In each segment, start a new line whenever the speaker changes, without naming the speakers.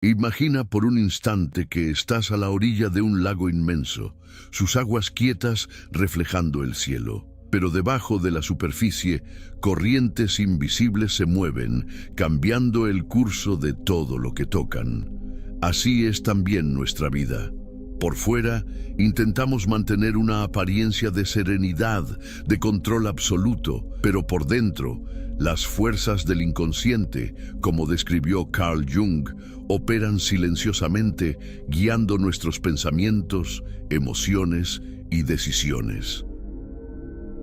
Imagina por un instante que estás a la orilla de un lago inmenso, sus aguas quietas reflejando el cielo. Pero debajo de la superficie, corrientes invisibles se mueven, cambiando el curso de todo lo que tocan. Así es también nuestra vida. Por fuera, intentamos mantener una apariencia de serenidad, de control absoluto, pero por dentro, las fuerzas del inconsciente, como describió Carl Jung, operan silenciosamente, guiando nuestros pensamientos, emociones y decisiones.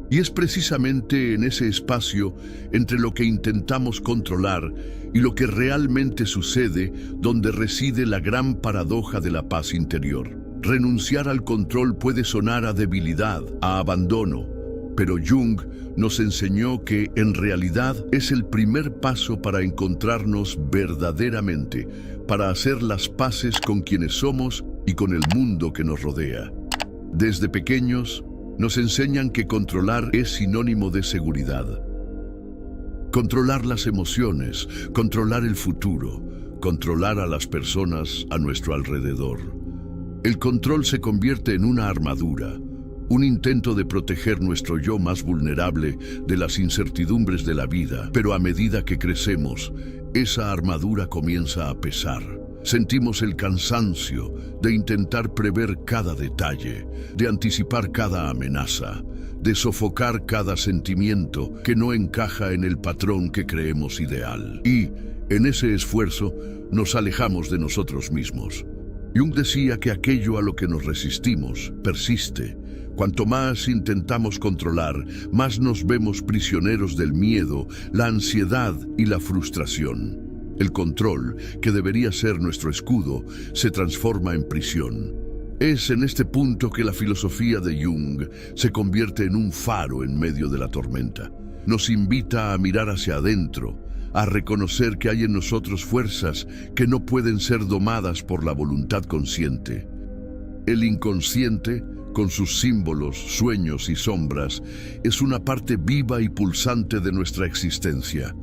Y es precisamente en ese espacio entre lo que intentamos controlar y lo que realmente sucede donde reside la gran paradoja de la paz interior. Renunciar al control puede sonar a debilidad, a abandono, pero Jung nos enseñó que en realidad es el primer paso para encontrarnos verdaderamente, para hacer las paces con quienes somos y con el mundo que nos rodea. Desde pequeños, nos enseñan que controlar es sinónimo de seguridad. Controlar las emociones, controlar el futuro, controlar a las personas a nuestro alrededor. El control se convierte en una armadura, un intento de proteger nuestro yo más vulnerable de las incertidumbres de la vida, pero a medida que crecemos, esa armadura comienza a pesar. Sentimos el cansancio de intentar prever cada detalle, de anticipar cada amenaza, de sofocar cada sentimiento que no encaja en el patrón que creemos ideal. Y, en ese esfuerzo, nos alejamos de nosotros mismos. Jung decía que aquello a lo que nos resistimos persiste. Cuanto más intentamos controlar, más nos vemos prisioneros del miedo, la ansiedad y la frustración. El control, que debería ser nuestro escudo, se transforma en prisión. Es en este punto que la filosofía de Jung se convierte en un faro en medio de la tormenta. Nos invita a mirar hacia adentro, a reconocer que hay en nosotros fuerzas que no pueden ser domadas por la voluntad consciente. El inconsciente, con sus símbolos, sueños y sombras, es una parte viva y pulsante de nuestra existencia.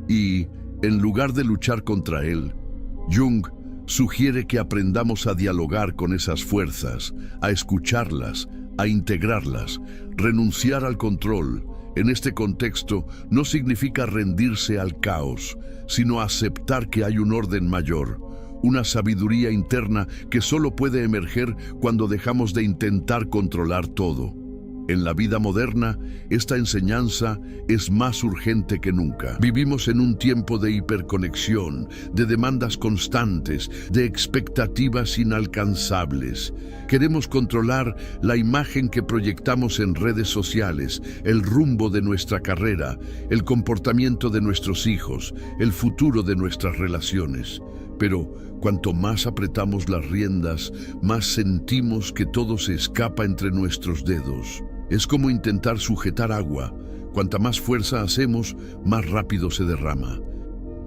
Y, en lugar de luchar contra él, Jung sugiere que aprendamos a dialogar con esas fuerzas, a escucharlas, a integrarlas. Renunciar al control, en este contexto, no significa rendirse al caos, sino aceptar que hay un orden mayor, una sabiduría interna que solo puede emerger cuando dejamos de intentar controlar todo. En la vida moderna, esta enseñanza es más urgente que nunca. Vivimos en un tiempo de hiperconexión, de demandas constantes, de expectativas inalcanzables. Queremos controlar la imagen que proyectamos en redes sociales, el rumbo de nuestra carrera, el comportamiento de nuestros hijos, el futuro de nuestras relaciones. Pero cuanto más apretamos las riendas, más sentimos que todo se escapa entre nuestros dedos. Es como intentar sujetar agua. Cuanta más fuerza hacemos, más rápido se derrama.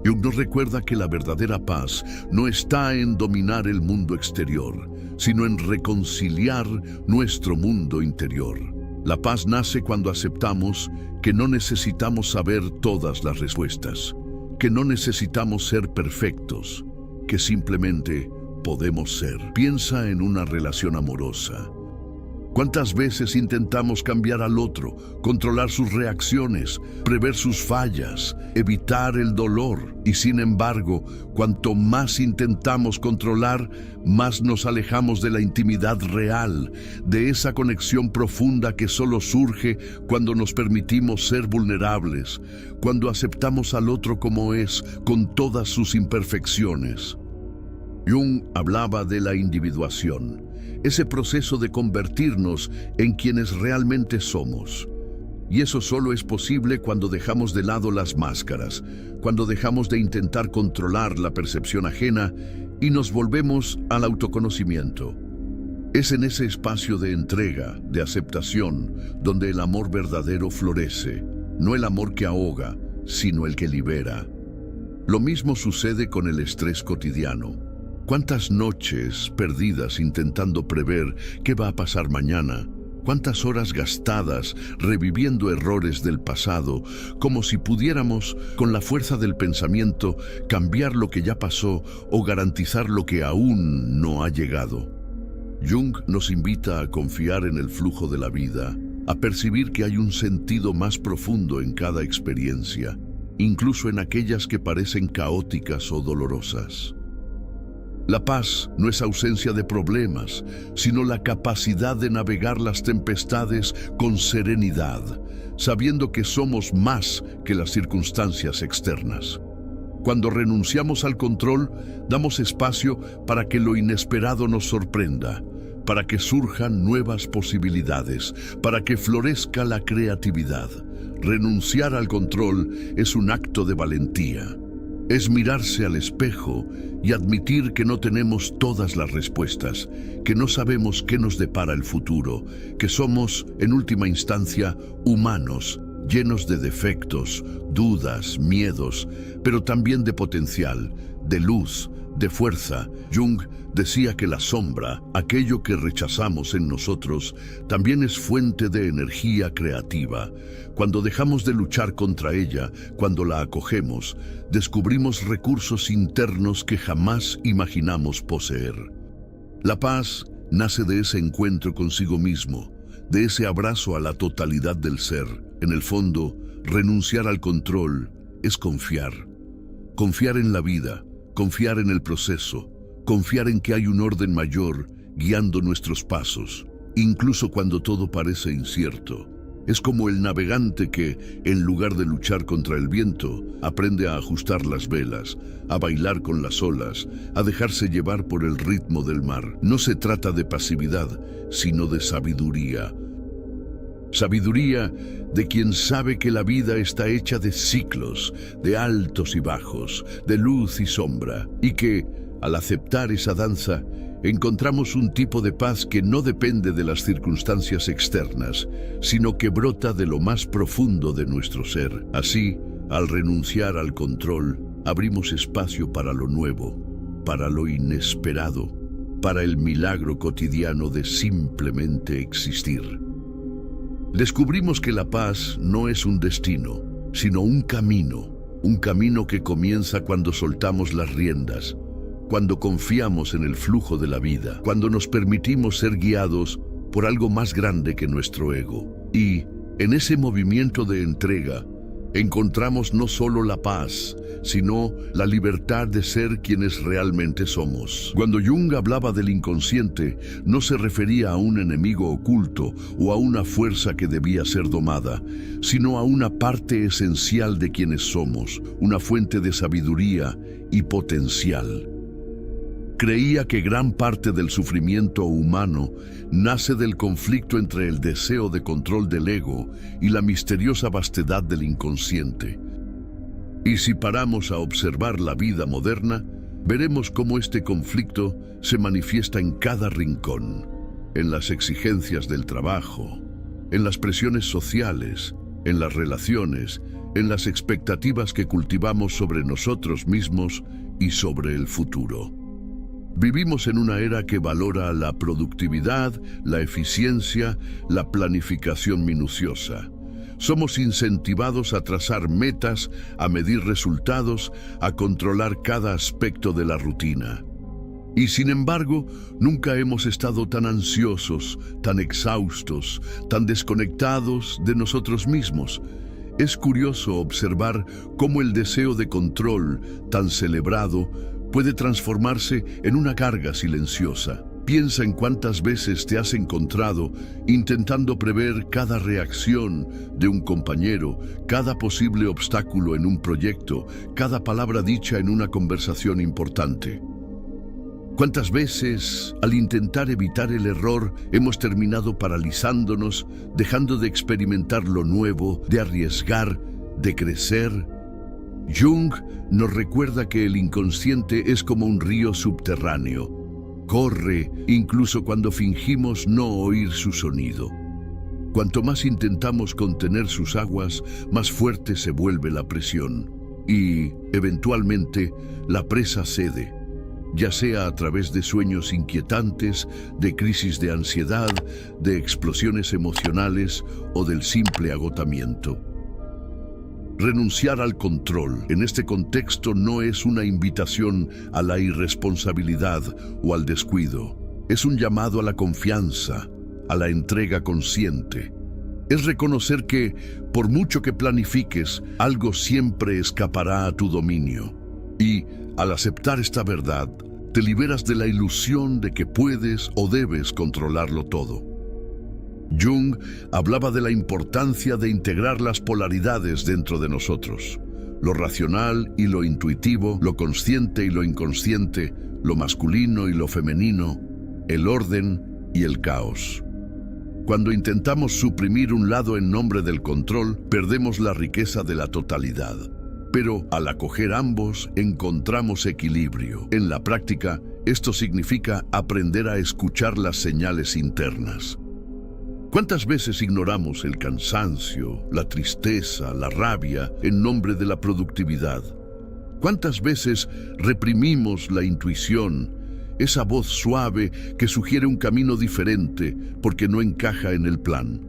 Jung nos recuerda que la verdadera paz no está en dominar el mundo exterior, sino en reconciliar nuestro mundo interior. La paz nace cuando aceptamos que no necesitamos saber todas las respuestas, que no necesitamos ser perfectos, que simplemente podemos ser. Piensa en una relación amorosa. ¿Cuántas veces intentamos cambiar al otro, controlar sus reacciones, prever sus fallas, evitar el dolor? Y sin embargo, cuanto más intentamos controlar, más nos alejamos de la intimidad real, de esa conexión profunda que solo surge cuando nos permitimos ser vulnerables, cuando aceptamos al otro como es, con todas sus imperfecciones. Jung hablaba de la individuación, ese proceso de convertirnos en quienes realmente somos. Y eso solo es posible cuando dejamos de lado las máscaras, cuando dejamos de intentar controlar la percepción ajena y nos volvemos al autoconocimiento. Es en ese espacio de entrega, de aceptación, donde el amor verdadero florece, no el amor que ahoga, sino el que libera. Lo mismo sucede con el estrés cotidiano. ¿Cuántas noches perdidas intentando prever qué va a pasar mañana, ¿Cuántas horas gastadas reviviendo errores del pasado, como si pudiéramos, con la fuerza del pensamiento, cambiar lo que ya pasó o garantizar lo que aún no ha llegado? Jung nos invita a confiar en el flujo de la vida, a percibir que hay un sentido más profundo en cada experiencia, incluso en aquellas que parecen caóticas o dolorosas. La paz no es ausencia de problemas, sino la capacidad de navegar las tempestades con serenidad, sabiendo que somos más que las circunstancias externas. Cuando renunciamos al control, damos espacio para que lo inesperado nos sorprenda, para que surjan nuevas posibilidades, para que florezca la creatividad. Renunciar al control es un acto de valentía. Es mirarse al espejo y admitir que no tenemos todas las respuestas, que no sabemos qué nos depara el futuro, que somos, en última instancia, humanos, llenos de defectos, dudas, miedos, pero también de potencial, de luz, de fuerza. Jung decía que la sombra, aquello que rechazamos en nosotros, también es fuente de energía creativa. Cuando dejamos de luchar contra ella, cuando la acogemos, descubrimos recursos internos que jamás imaginamos poseer. La paz nace de ese encuentro consigo mismo, de ese abrazo a la totalidad del ser. En el fondo, renunciar al control es confiar. Confiar en la vida, confiar en el proceso, confiar en que hay un orden mayor guiando nuestros pasos, incluso cuando todo parece incierto. Es como el navegante que, en lugar de luchar contra el viento, aprende a ajustar las velas, a bailar con las olas, a dejarse llevar por el ritmo del mar. No se trata de pasividad, sino de sabiduría. Sabiduría de quien sabe que la vida está hecha de ciclos, de altos y bajos, de luz y sombra, y que, al aceptar esa danza, encontramos un tipo de paz que no depende de las circunstancias externas, sino que brota de lo más profundo de nuestro ser. Así, al renunciar al control, abrimos espacio para lo nuevo, para lo inesperado, para el milagro cotidiano de simplemente existir. Descubrimos que la paz no es un destino, sino un camino que comienza cuando soltamos las riendas, cuando confiamos en el flujo de la vida, cuando nos permitimos ser guiados por algo más grande que nuestro ego. Y, en ese movimiento de entrega, encontramos no solo la paz, sino la libertad de ser quienes realmente somos. Cuando Jung hablaba del inconsciente, no se refería a un enemigo oculto o a una fuerza que debía ser domada, sino a una parte esencial de quienes somos, una fuente de sabiduría y potencial. Creía que gran parte del sufrimiento humano nace del conflicto entre el deseo de control del ego y la misteriosa vastedad del inconsciente. Y si paramos a observar la vida moderna, veremos cómo este conflicto se manifiesta en cada rincón, en las exigencias del trabajo, en las presiones sociales, en las relaciones, en las expectativas que cultivamos sobre nosotros mismos y sobre el futuro. Vivimos en una era que valora la productividad, la eficiencia, la planificación minuciosa. Somos incentivados a trazar metas, a medir resultados, a controlar cada aspecto de la rutina. Y sin embargo, nunca hemos estado tan ansiosos, tan exhaustos, tan desconectados de nosotros mismos. Es curioso observar cómo el deseo de control, tan celebrado, puede transformarse en una carga silenciosa. Piensa en cuántas veces te has encontrado intentando prever cada reacción de un compañero, cada posible obstáculo en un proyecto, cada palabra dicha en una conversación importante. ¿Cuántas veces, al intentar evitar el error, hemos terminado paralizándonos, dejando de experimentar lo nuevo, de arriesgar, de crecer? Jung nos recuerda que el inconsciente es como un río subterráneo. Corre incluso cuando fingimos no oír su sonido. Cuanto más intentamos contener sus aguas, más fuerte se vuelve la presión. Y, eventualmente, la presa cede. ya sea a través de sueños inquietantes, de crisis de ansiedad, de explosiones emocionales o del simple agotamiento. Renunciar al control en este contexto no es una invitación a la irresponsabilidad o al descuido. Es un llamado a la confianza, a la entrega consciente. Es reconocer que, por mucho que planifiques, algo siempre escapará a tu dominio. Y, al aceptar esta verdad, te liberas de la ilusión de que puedes o debes controlarlo todo. Jung hablaba de la importancia de integrar las polaridades dentro de nosotros, lo racional y lo intuitivo, lo consciente y lo inconsciente, lo masculino y lo femenino, el orden y el caos. Cuando intentamos suprimir un lado en nombre del control, perdemos la riqueza de la totalidad. Pero al acoger ambos, encontramos equilibrio. En la práctica, esto significa aprender a escuchar las señales internas. ¿Cuántas veces ignoramos el cansancio, la tristeza, la rabia en nombre de la productividad? ¿Cuántas veces reprimimos la intuición, esa voz suave que sugiere un camino diferente porque no encaja en el plan?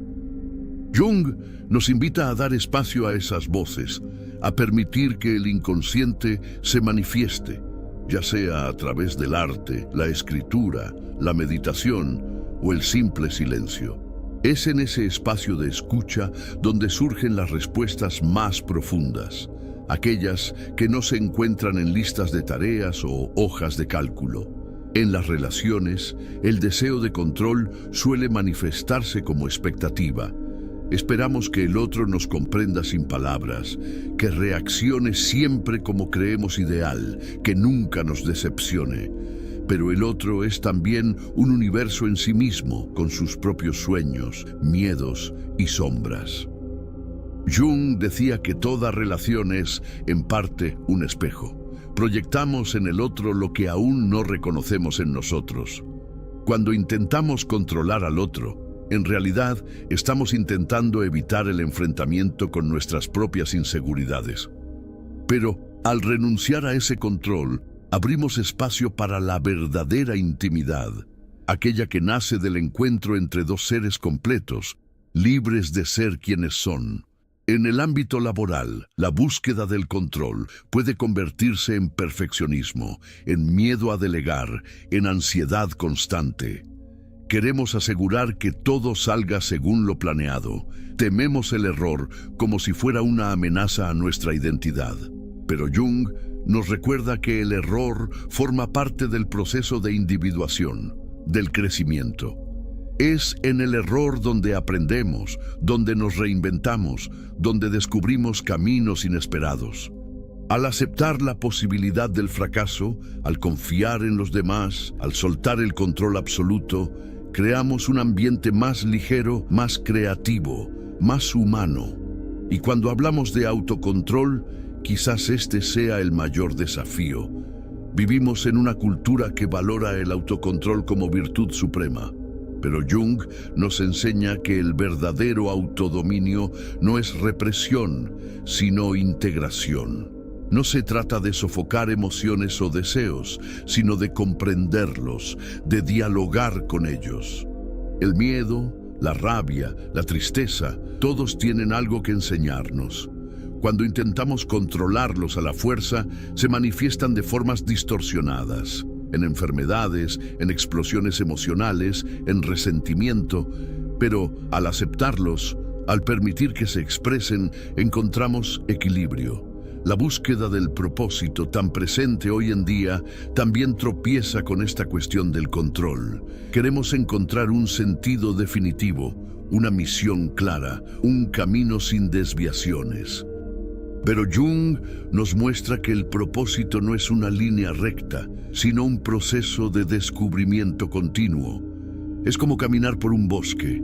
Jung nos invita a dar espacio a esas voces, a permitir que el inconsciente se manifieste, ya sea a través del arte, la escritura, la meditación o el simple silencio. Es en ese espacio de escucha donde surgen las respuestas más profundas, aquellas que no se encuentran en listas de tareas o hojas de cálculo. En las relaciones, el deseo de control suele manifestarse como expectativa. Esperamos que el otro nos comprenda sin palabras, que reaccione siempre como creemos ideal, que nunca nos decepcione. Pero el otro es también un universo en sí mismo, con sus propios sueños, miedos y sombras. Jung decía que toda relación es, en parte, un espejo. Proyectamos en el otro lo que aún no reconocemos en nosotros. Cuando intentamos controlar al otro, en realidad estamos intentando evitar el enfrentamiento con nuestras propias inseguridades. Pero, al renunciar a ese control, abrimos espacio para la verdadera intimidad, aquella que nace del encuentro entre dos seres completos, libres de ser quienes son. En el ámbito laboral, la búsqueda del control puede convertirse en perfeccionismo, en miedo a delegar, en ansiedad constante. Queremos asegurar que todo salga según lo planeado. Tememos el error como si fuera una amenaza a nuestra identidad. Pero Jung nos recuerda que el error forma parte del proceso de individuación, del crecimiento. Es en el error donde aprendemos, donde nos reinventamos, donde descubrimos caminos inesperados. Al aceptar la posibilidad del fracaso, al confiar en los demás, al soltar el control absoluto, creamos un ambiente más ligero, más creativo, más humano. Y cuando hablamos de autocontrol, quizás este sea el mayor desafío. Vivimos en una cultura que valora el autocontrol como virtud suprema. Pero Jung nos enseña que el verdadero autodominio no es represión, sino integración. No se trata de sofocar emociones o deseos, sino de comprenderlos, de dialogar con ellos. El miedo, la rabia, la tristeza, todos tienen algo que enseñarnos. Cuando intentamos controlarlos a la fuerza, se manifiestan de formas distorsionadas, en enfermedades, en explosiones emocionales, en resentimiento, pero al aceptarlos, al permitir que se expresen, encontramos equilibrio. La búsqueda del propósito tan presente hoy en día también tropieza con esta cuestión del control. Queremos encontrar un sentido definitivo, una misión clara, un camino sin desviaciones. Pero Jung nos muestra que el propósito no es una línea recta, sino un proceso de descubrimiento continuo. Es como caminar por un bosque.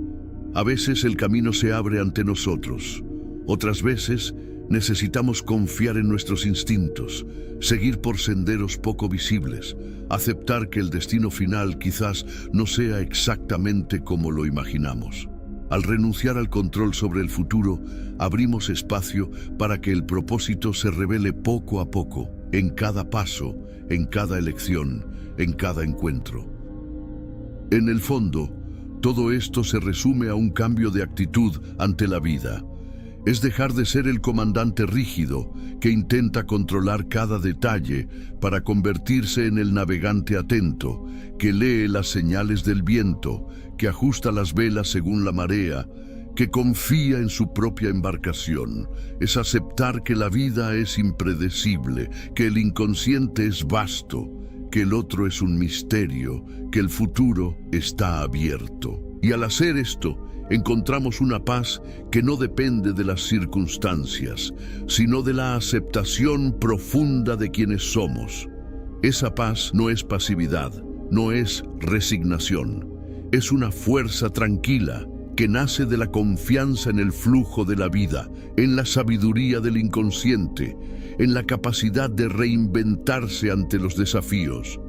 A veces el camino se abre ante nosotros. Otras veces necesitamos confiar en nuestros instintos, seguir por senderos poco visibles, aceptar que el destino final quizás no sea exactamente como lo imaginamos. Al renunciar al control sobre el futuro, abrimos espacio para que el propósito se revele poco a poco. en cada paso, en cada elección, en cada encuentro. En el fondo, todo esto se resume a un cambio de actitud ante la vida. Es dejar de ser el comandante rígido que intenta controlar cada detalle para convertirse en el navegante atento, que lee las señales del viento, que ajusta las velas según la marea, que confía en su propia embarcación. Es aceptar que la vida es impredecible, que el inconsciente es vasto, que el otro es un misterio, que el futuro está abierto. Y al hacer esto, encontramos una paz que no depende de las circunstancias, sino de la aceptación profunda de quienes somos. Esa paz no es pasividad, no es resignación. Es una fuerza tranquila que nace de la confianza en el flujo de la vida, en la sabiduría del inconsciente, en la capacidad de reinventarse ante los desafíos.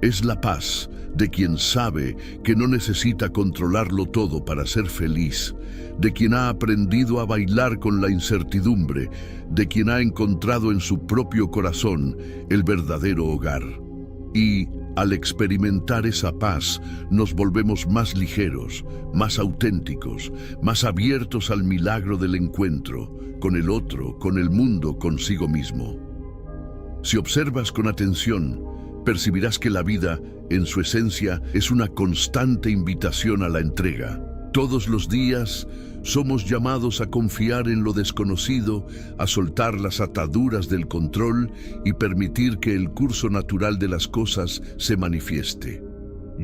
Es la paz de quien sabe que no necesita controlarlo todo para ser feliz, de quien ha aprendido a bailar con la incertidumbre, de quien ha encontrado en su propio corazón el verdadero hogar. Y, al experimentar esa paz, nos volvemos más ligeros, más auténticos, más abiertos al milagro del encuentro, con el otro, con el mundo, consigo mismo. Si observas con atención, percibirás que la vida, en su esencia, es una constante invitación a la entrega. Todos los días somos llamados a confiar en lo desconocido, a soltar las ataduras del control y permitir que el curso natural de las cosas se manifieste.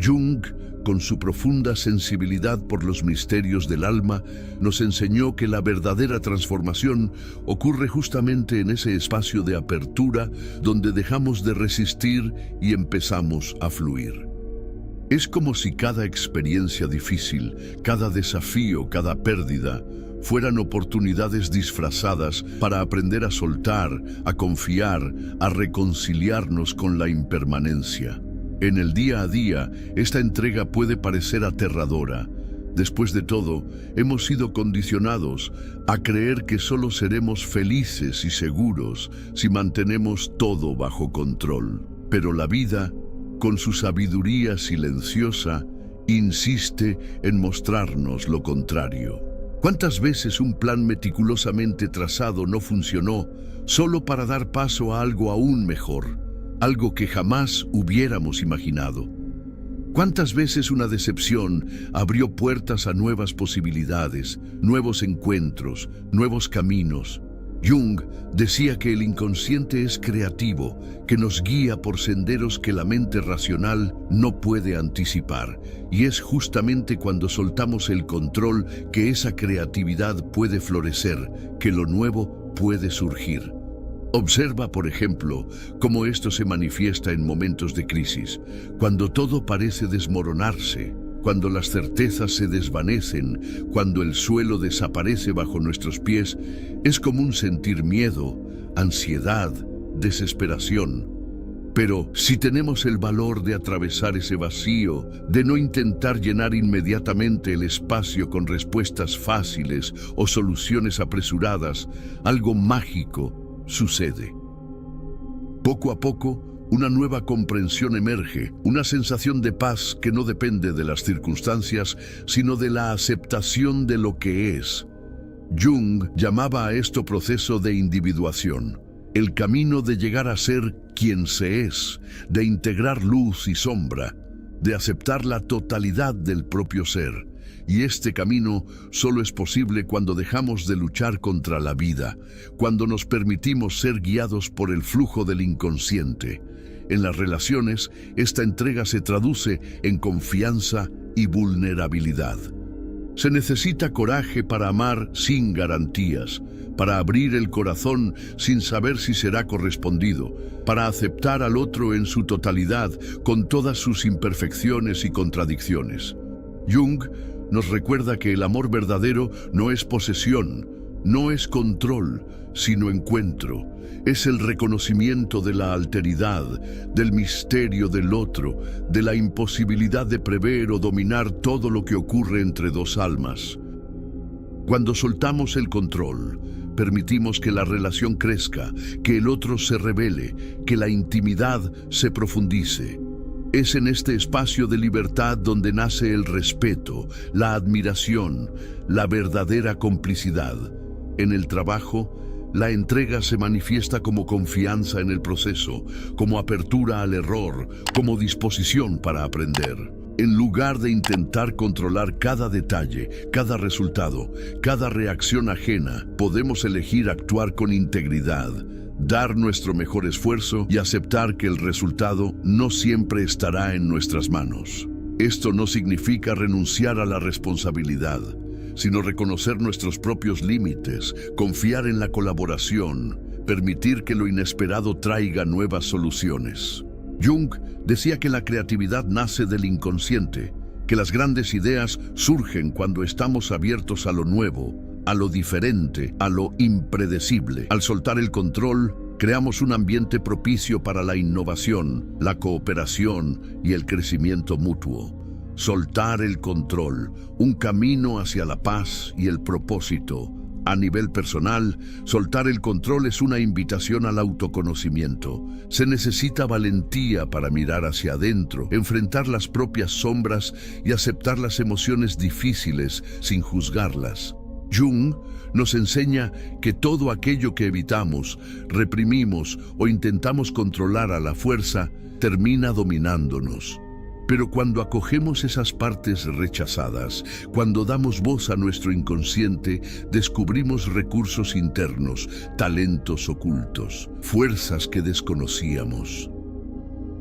Jung, con su profunda sensibilidad por los misterios del alma, nos enseñó que la verdadera transformación ocurre justamente en ese espacio de apertura donde dejamos de resistir y empezamos a fluir. Es como si cada experiencia difícil, cada desafío, cada pérdida, fueran oportunidades disfrazadas para aprender a soltar, a confiar, a reconciliarnos con la impermanencia. En el día a día, esta entrega puede parecer aterradora. Después de todo, hemos sido condicionados a creer que solo seremos felices y seguros si mantenemos todo bajo control. Pero la vida, con su sabiduría silenciosa, insiste en mostrarnos lo contrario. ¿Cuántas veces un plan meticulosamente trazado no funcionó solo para dar paso a algo aún mejor? Algo que jamás hubiéramos imaginado. ¿Cuántas veces una decepción abrió puertas a nuevas posibilidades, nuevos encuentros, nuevos caminos? Jung decía que el inconsciente es creativo, que nos guía por senderos que la mente racional no puede anticipar. Y es justamente cuando soltamos el control que esa creatividad puede florecer, que lo nuevo puede surgir. Observa, por ejemplo, cómo esto se manifiesta en momentos de crisis, cuando todo parece desmoronarse, cuando las certezas se desvanecen, cuando el suelo desaparece bajo nuestros pies. Es común sentir miedo, ansiedad, desesperación. Pero si tenemos el valor de atravesar ese vacío, de no intentar llenar inmediatamente el espacio con respuestas fáciles o soluciones apresuradas, algo mágico sucede. Poco a poco, una nueva comprensión emerge, una sensación de paz que no depende de las circunstancias, sino de la aceptación de lo que es. Jung llamaba a esto proceso de individuación, el camino de llegar a ser quien se es, de integrar luz y sombra, de aceptar la totalidad del propio ser. Y este camino solo es posible cuando dejamos de luchar contra la vida, cuando nos permitimos ser guiados por el flujo del inconsciente. En las relaciones, esta entrega se traduce en confianza y vulnerabilidad. Se necesita coraje para amar sin garantías, para abrir el corazón sin saber si será correspondido, para aceptar al otro en su totalidad, con todas sus imperfecciones y contradicciones. Jung nos recuerda que el amor verdadero no es posesión, no es control, sino encuentro. Es el reconocimiento de la alteridad, del misterio del otro, de la imposibilidad de prever o dominar todo lo que ocurre entre dos almas. Cuando soltamos el control, Permitimos que la relación crezca, que el otro se revele, que la intimidad se profundice. Es en este espacio de libertad donde nace el respeto, la admiración, la verdadera complicidad. En el trabajo, la entrega se manifiesta como confianza en el proceso, como apertura al error, como disposición para aprender. En lugar de intentar controlar cada detalle, cada resultado, cada reacción ajena, podemos elegir actuar con integridad, dar nuestro mejor esfuerzo y aceptar que el resultado no siempre estará en nuestras manos. Esto no significa renunciar a la responsabilidad, sino reconocer nuestros propios límites, confiar en la colaboración, permitir que lo inesperado traiga nuevas soluciones. Jung decía que la creatividad nace del inconsciente, que las grandes ideas surgen cuando estamos abiertos a lo nuevo, a lo diferente, a lo impredecible. Al soltar el control, creamos un ambiente propicio para la innovación, la cooperación y el crecimiento mutuo. Soltar el control, un camino hacia la paz y el propósito. A nivel personal, soltar el control es una invitación al autoconocimiento. Se necesita valentía para mirar hacia adentro, enfrentar las propias sombras y aceptar las emociones difíciles sin juzgarlas. Jung nos enseña que todo aquello que evitamos, reprimimos o intentamos controlar a la fuerza termina dominándonos. Pero cuando acogemos esas partes rechazadas, cuando damos voz a nuestro inconsciente, descubrimos recursos internos, talentos ocultos, fuerzas que desconocíamos.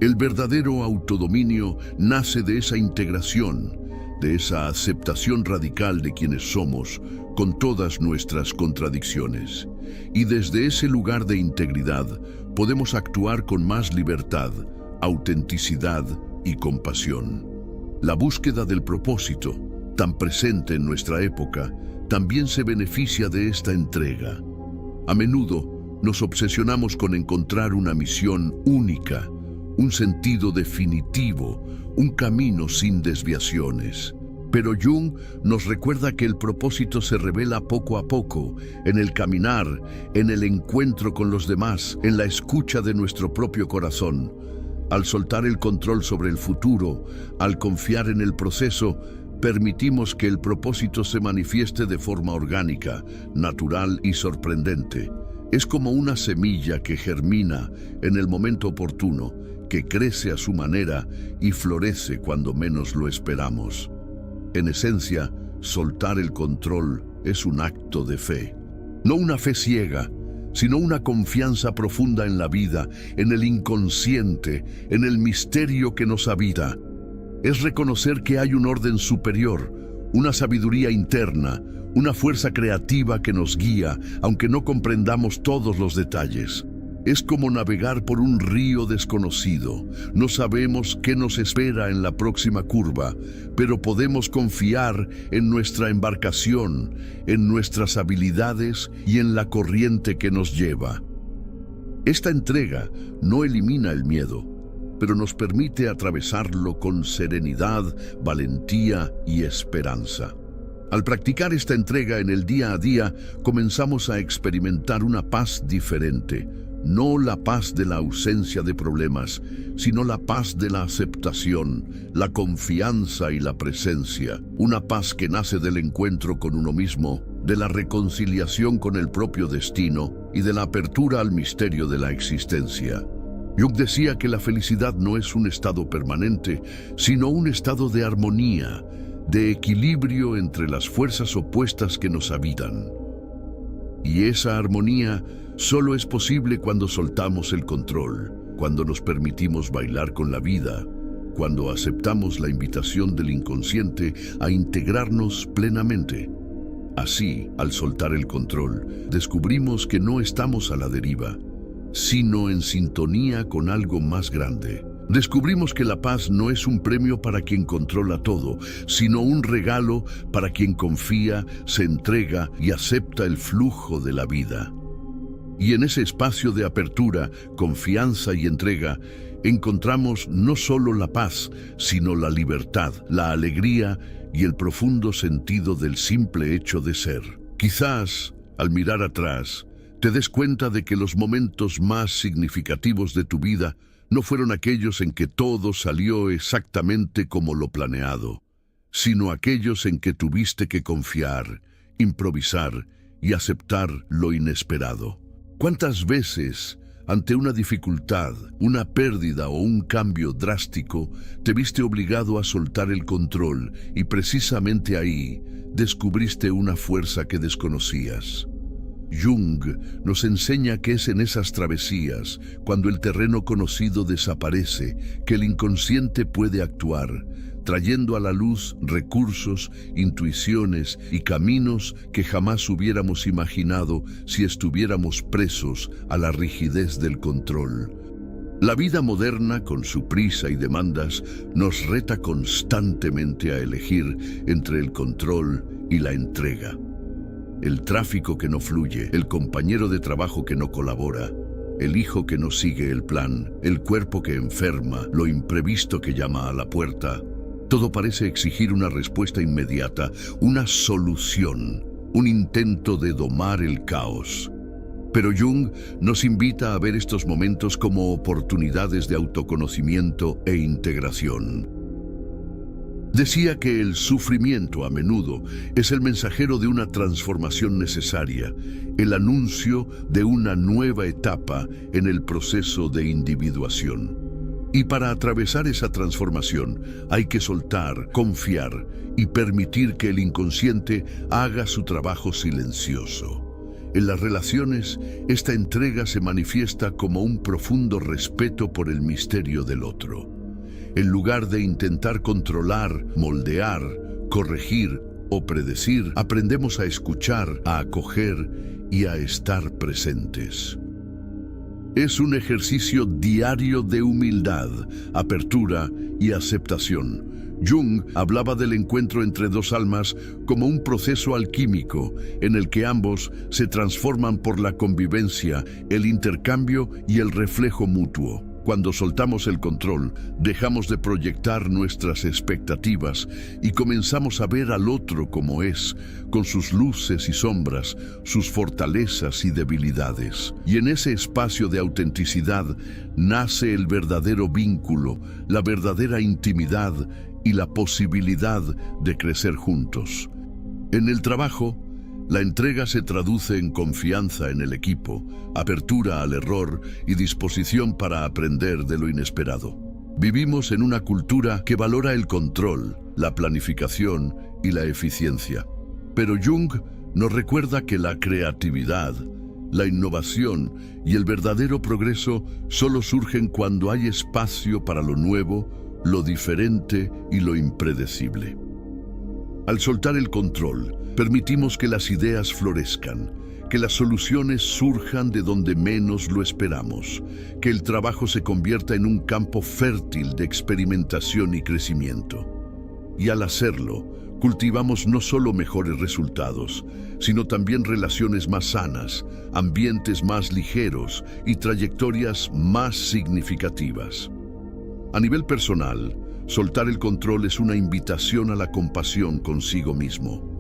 El verdadero autodominio nace de esa integración, de esa aceptación radical de quienes somos, con todas nuestras contradicciones. Y desde ese lugar de integridad, podemos actuar con más libertad, autenticidad y compasión. La búsqueda del propósito, tan presente en nuestra época, también se beneficia de esta entrega. A menudo nos obsesionamos con encontrar una misión única, un sentido definitivo, un camino sin desviaciones. Pero Jung nos recuerda que el propósito se revela poco a poco, en el caminar, en el encuentro con los demás, en la escucha de nuestro propio corazón. Al soltar el control sobre el futuro, al confiar en el proceso, permitimos que el propósito se manifieste de forma orgánica, natural y sorprendente. Es como una semilla que germina en el momento oportuno, que crece a su manera y florece cuando menos lo esperamos. En esencia, soltar el control es un acto de fe. No una fe ciega, sino una confianza profunda en la vida, en el inconsciente, en el misterio que nos habita. Es reconocer que hay un orden superior, una sabiduría interna, una fuerza creativa que nos guía, aunque no comprendamos todos los detalles. Es como navegar por un río desconocido. No sabemos qué nos espera en la próxima curva, pero podemos confiar en nuestra embarcación, en nuestras habilidades y en la corriente que nos lleva. Esta entrega no elimina el miedo, pero nos permite atravesarlo con serenidad, valentía y esperanza. Al practicar esta entrega en el día a día, comenzamos a experimentar una paz diferente. No la paz de la ausencia de problemas, sino la paz de la aceptación, la confianza y la presencia. Una paz que nace del encuentro con uno mismo, de la reconciliación con el propio destino y de la apertura al misterio de la existencia. Jung decía que la felicidad no es un estado permanente, sino un estado de armonía, de equilibrio entre las fuerzas opuestas que nos habitan. Y esa armonía solo es posible cuando soltamos el control, cuando nos permitimos bailar con la vida, cuando aceptamos la invitación del inconsciente a integrarnos plenamente. Así, al soltar el control, descubrimos que no estamos a la deriva, sino en sintonía con algo más grande. Descubrimos que la paz no es un premio para quien controla todo, sino un regalo para quien confía, se entrega y acepta el flujo de la vida. Y en ese espacio de apertura, confianza y entrega, encontramos no solo la paz, sino la libertad, la alegría y el profundo sentido del simple hecho de ser. Quizás al mirar atrás, te des cuenta de que los momentos más significativos de tu vida no fueron aquellos en que todo salió exactamente como lo planeado, sino aquellos en que tuviste que confiar, improvisar y aceptar lo inesperado. ¿Cuántas veces, ante una dificultad, una pérdida o un cambio drástico, te viste obligado a soltar el control y precisamente ahí descubriste una fuerza que desconocías? Jung nos enseña que es en esas travesías, cuando el terreno conocido desaparece, que el inconsciente puede actuar, trayendo a la luz recursos, intuiciones y caminos que jamás hubiéramos imaginado si estuviéramos presos a la rigidez del control. La vida moderna, con su prisa y demandas, nos reta constantemente a elegir entre el control y la entrega. El tráfico que no fluye, el compañero de trabajo que no colabora, el hijo que no sigue el plan, el cuerpo que enferma, lo imprevisto que llama a la puerta. Todo parece exigir una respuesta inmediata, una solución, un intento de domar el caos. Pero Jung nos invita a ver estos momentos como oportunidades de autoconocimiento e integración. Decía que el sufrimiento a menudo es el mensajero de una transformación necesaria, el anuncio de una nueva etapa en el proceso de individuación. Y para atravesar esa transformación hay que soltar, confiar y permitir que el inconsciente haga su trabajo silencioso. En las relaciones, esta entrega se manifiesta como un profundo respeto por el misterio del otro. En lugar de intentar controlar, moldear, corregir o predecir, aprendemos a escuchar, a acoger y a estar presentes. Es un ejercicio diario de humildad, apertura y aceptación. Jung hablaba del encuentro entre dos almas como un proceso alquímico en el que ambos se transforman por la convivencia, el intercambio y el reflejo mutuo. Cuando soltamos el control, dejamos de proyectar nuestras expectativas y comenzamos a ver al otro como es, con sus luces y sombras, sus fortalezas y debilidades. Y en ese espacio de autenticidad nace el verdadero vínculo, la verdadera intimidad y la posibilidad de crecer juntos. En el trabajo, la entrega se traduce en confianza en el equipo, apertura al error y disposición para aprender de lo inesperado. Vivimos en una cultura que valora el control, la planificación y la eficiencia. Pero Jung nos recuerda que la creatividad, la innovación y el verdadero progreso solo surgen cuando hay espacio para lo nuevo, lo diferente y lo impredecible. Al soltar el control, permitimos que las ideas florezcan, que las soluciones surjan de donde menos lo esperamos, que el trabajo se convierta en un campo fértil de experimentación y crecimiento. Y al hacerlo, cultivamos no solo mejores resultados, sino también relaciones más sanas, ambientes más ligeros y trayectorias más significativas. A nivel personal, soltar el control es una invitación a la compasión consigo mismo.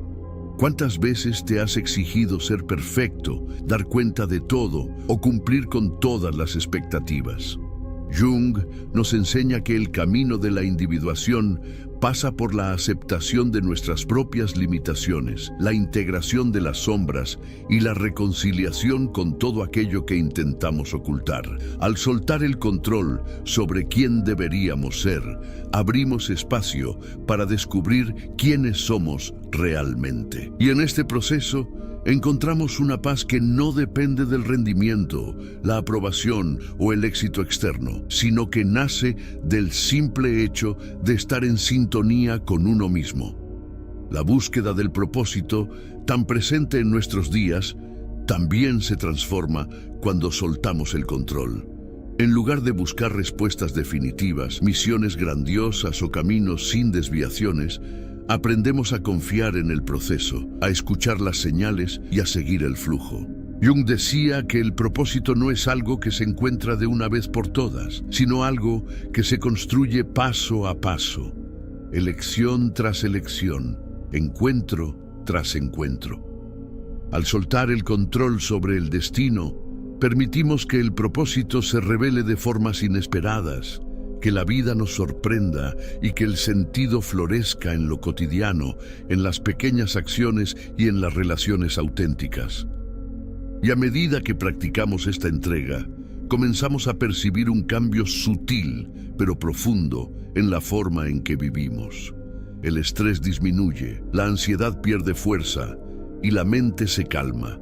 ¿Cuántas veces te has exigido ser perfecto, dar cuenta de todo o cumplir con todas las expectativas? Jung nos enseña que el camino de la individuación pasa por la aceptación de nuestras propias limitaciones, la integración de las sombras y la reconciliación con todo aquello que intentamos ocultar. Al soltar el control sobre quién deberíamos ser, abrimos espacio para descubrir quiénes somos realmente. Y en este proceso, encontramos una paz que no depende del rendimiento, la aprobación o el éxito externo, sino que nace del simple hecho de estar en sintonía con uno mismo. La búsqueda del propósito, tan presente en nuestros días, también se transforma cuando soltamos el control. En lugar de buscar respuestas definitivas, misiones grandiosas o caminos sin desviaciones, aprendemos a confiar en el proceso, a escuchar las señales y a seguir el flujo. Jung decía que el propósito no es algo que se encuentra de una vez por todas, sino algo que se construye paso a paso, elección tras elección, encuentro tras encuentro. Al soltar el control sobre el destino, permitimos que el propósito se revele de formas inesperadas, que la vida nos sorprenda y que el sentido florezca en lo cotidiano, en las pequeñas acciones y en las relaciones auténticas. Y a medida que practicamos esta entrega, comenzamos a percibir un cambio sutil, pero profundo, en la forma en que vivimos. El estrés disminuye, la ansiedad pierde fuerza y la mente se calma.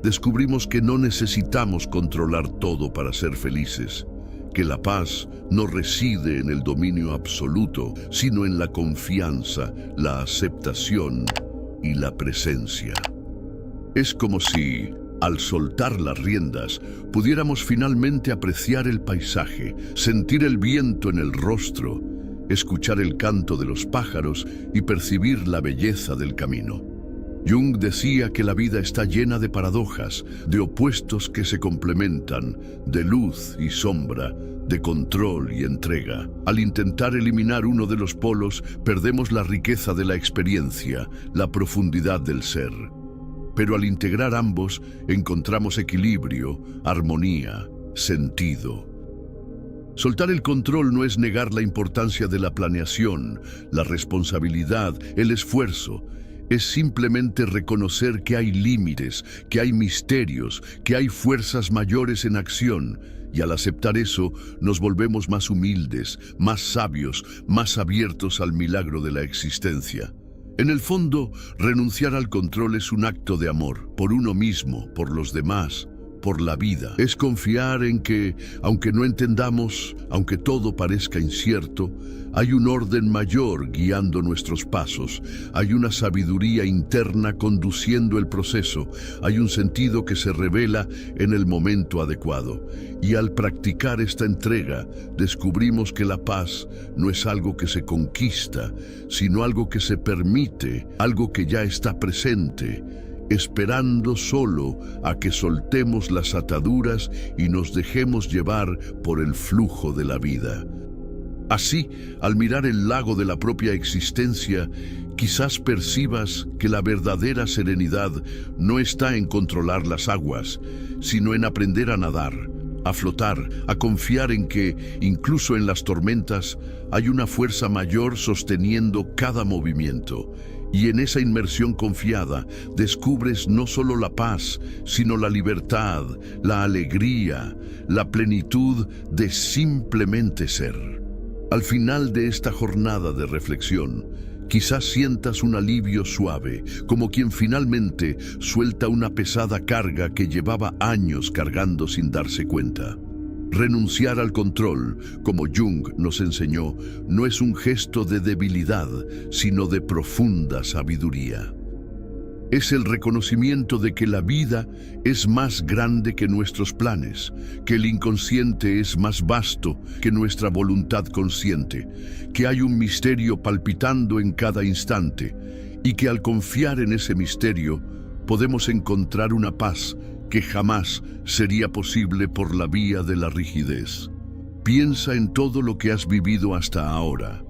Descubrimos que no necesitamos controlar todo para ser felices, que la paz no reside en el dominio absoluto, sino en la confianza, la aceptación y la presencia. Es como si, al soltar las riendas, pudiéramos finalmente apreciar el paisaje, sentir el viento en el rostro, escuchar el canto de los pájaros y percibir la belleza del camino. Jung decía que la vida está llena de paradojas, de opuestos que se complementan, de luz y sombra, de control y entrega. Al intentar eliminar uno de los polos, perdemos la riqueza de la experiencia, la profundidad del ser. Pero al integrar ambos, encontramos equilibrio, armonía, sentido. Soltar el control no es negar la importancia de la planeación, la responsabilidad, el esfuerzo. Es simplemente reconocer que hay límites, que hay misterios, que hay fuerzas mayores en acción, y al aceptar eso, nos volvemos más humildes, más sabios, más abiertos al milagro de la existencia. En el fondo, renunciar al control es un acto de amor, por uno mismo, por los demás, por la vida. Es confiar en que, aunque no entendamos, aunque todo parezca incierto, hay un orden mayor guiando nuestros pasos, hay una sabiduría interna conduciendo el proceso, hay un sentido que se revela en el momento adecuado. Y al practicar esta entrega, descubrimos que la paz no es algo que se conquista, sino algo que se permite, algo que ya está presente, esperando solo a que soltemos las ataduras y nos dejemos llevar por el flujo de la vida. Así, al mirar el lago de la propia existencia, quizás percibas que la verdadera serenidad no está en controlar las aguas, sino en aprender a nadar, a flotar, a confiar en que, incluso en las tormentas, hay una fuerza mayor sosteniendo cada movimiento. Y en esa inmersión confiada descubres no solo la paz, sino la libertad, la alegría, la plenitud de simplemente ser. Al final de esta jornada de reflexión, quizás sientas un alivio suave, como quien finalmente suelta una pesada carga que llevaba años cargando sin darse cuenta. Renunciar al control, como Jung nos enseñó, no es un gesto de debilidad, sino de profunda sabiduría. Es el reconocimiento de que la vida es más grande que nuestros planes, que el inconsciente es más vasto que nuestra voluntad consciente, que hay un misterio palpitando en cada instante y que al confiar en ese misterio podemos encontrar una paz que jamás sería posible por la vía de la rigidez. Piensa en todo lo que has vivido hasta ahora.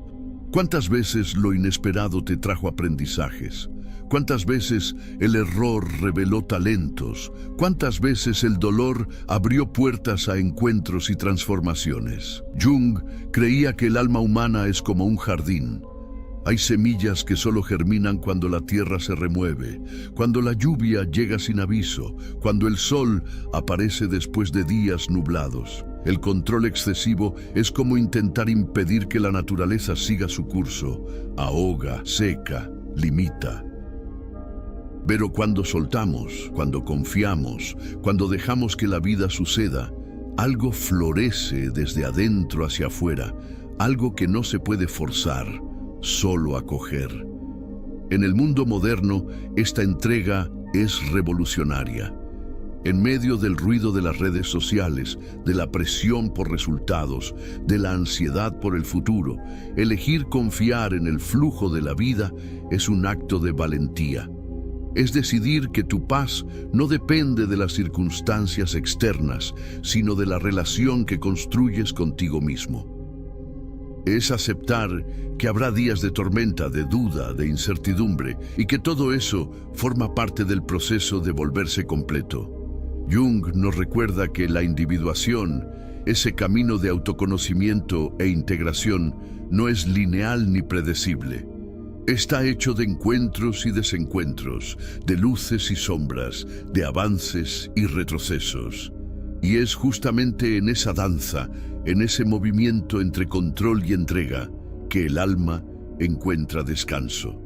¿Cuántas veces lo inesperado te trajo aprendizajes? ¿Cuántas veces el error reveló talentos? ¿Cuántas veces el dolor abrió puertas a encuentros y transformaciones? Jung creía que el alma humana es como un jardín. Hay semillas que solo germinan cuando la tierra se remueve, cuando la lluvia llega sin aviso, cuando el sol aparece después de días nublados. El control excesivo es como intentar impedir que la naturaleza siga su curso. Ahoga, seca, limita. Pero cuando soltamos, cuando confiamos, cuando dejamos que la vida suceda, algo florece desde adentro hacia afuera, algo que no se puede forzar, solo acoger. En el mundo moderno, esta entrega es revolucionaria. En medio del ruido de las redes sociales, de la presión por resultados, de la ansiedad por el futuro, elegir confiar en el flujo de la vida es un acto de valentía. Es decidir que tu paz no depende de las circunstancias externas, sino de la relación que construyes contigo mismo. Es aceptar que habrá días de tormenta, de duda, de incertidumbre, y que todo eso forma parte del proceso de volverse completo. Jung nos recuerda que la individuación, ese camino de autoconocimiento e integración, no es lineal ni predecible. Está hecho de encuentros y desencuentros, de luces y sombras, de avances y retrocesos. Y es justamente en esa danza, en ese movimiento entre control y entrega, que el alma encuentra descanso.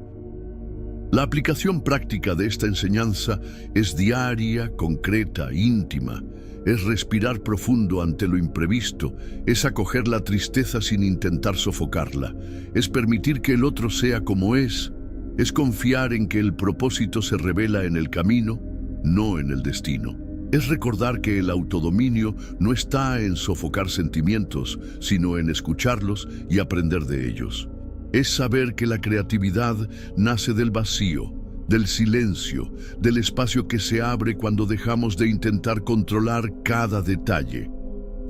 La aplicación práctica de esta enseñanza es diaria, concreta, íntima. Es respirar profundo ante lo imprevisto, es acoger la tristeza sin intentar sofocarla, es permitir que el otro sea como es confiar en que el propósito se revela en el camino, no en el destino. Es recordar que el autodominio no está en sofocar sentimientos, sino en escucharlos y aprender de ellos. Es saber que la creatividad nace del vacío, del silencio, del espacio que se abre cuando dejamos de intentar controlar cada detalle.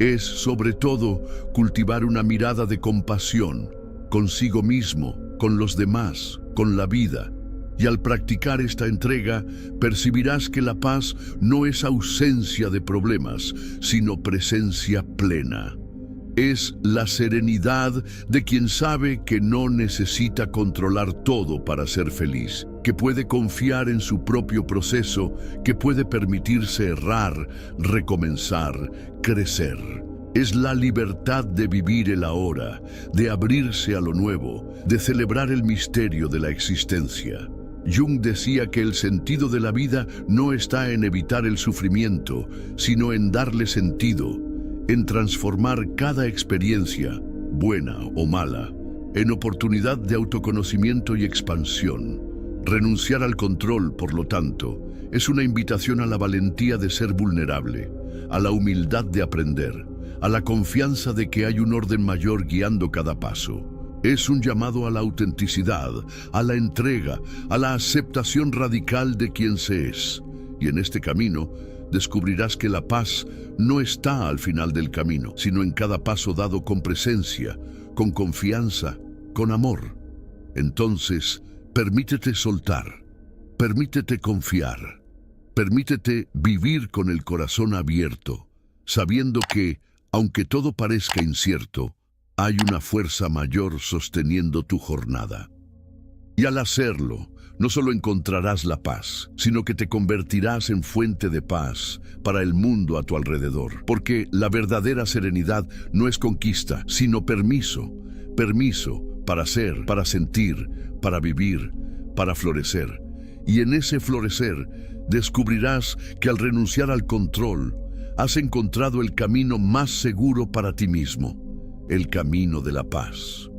Es, sobre todo, cultivar una mirada de compasión, consigo mismo, con los demás, con la vida. Y al practicar esta entrega, percibirás que la paz no es ausencia de problemas, sino presencia plena. Es la serenidad de quien sabe que no necesita controlar todo para ser feliz, que puede confiar en su propio proceso, que puede permitirse errar, recomenzar, crecer. Es la libertad de vivir el ahora, de abrirse a lo nuevo, de celebrar el misterio de la existencia. Jung decía que el sentido de la vida no está en evitar el sufrimiento, sino en darle sentido, en transformar cada experiencia, buena o mala, en oportunidad de autoconocimiento y expansión. Renunciar al control, por lo tanto, es una invitación a la valentía de ser vulnerable, a la humildad de aprender, a la confianza de que hay un orden mayor guiando cada paso. Es un llamado a la autenticidad, a la entrega, a la aceptación radical de quien se es. Y en este camino, descubrirás que la paz no está al final del camino, sino en cada paso dado con presencia, con confianza, con amor. Entonces, permítete soltar, permítete confiar, permítete vivir con el corazón abierto, sabiendo que, aunque todo parezca incierto, hay una fuerza mayor sosteniendo tu jornada. Y al hacerlo, no solo encontrarás la paz, sino que te convertirás en fuente de paz para el mundo a tu alrededor. Porque la verdadera serenidad no es conquista, sino permiso. Permiso para ser, para sentir, para vivir, para florecer. Y en ese florecer descubrirás que al renunciar al control, has encontrado el camino más seguro para ti mismo, el camino de la paz.